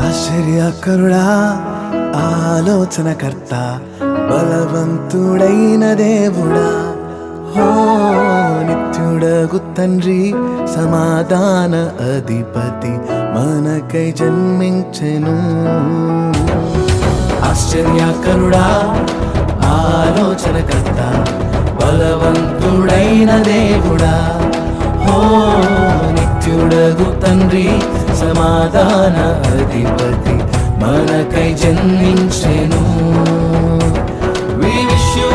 ఆశ్చర్యకరుడా ఆలోచనకర్త బలవంతుడైన దేవుడా ఓ నిత్యుడగు తండ్రి సమాధాన అధిపతి మనకై జన్మించెను. ఆశ్చర్యకరుడా ఆలోచనకర్త బలవంతుడైన దేవుడా ఓ నిత్యుడగు తండ్రి సమాధాన అధిపతి మనకై జన్మించెను. We wish you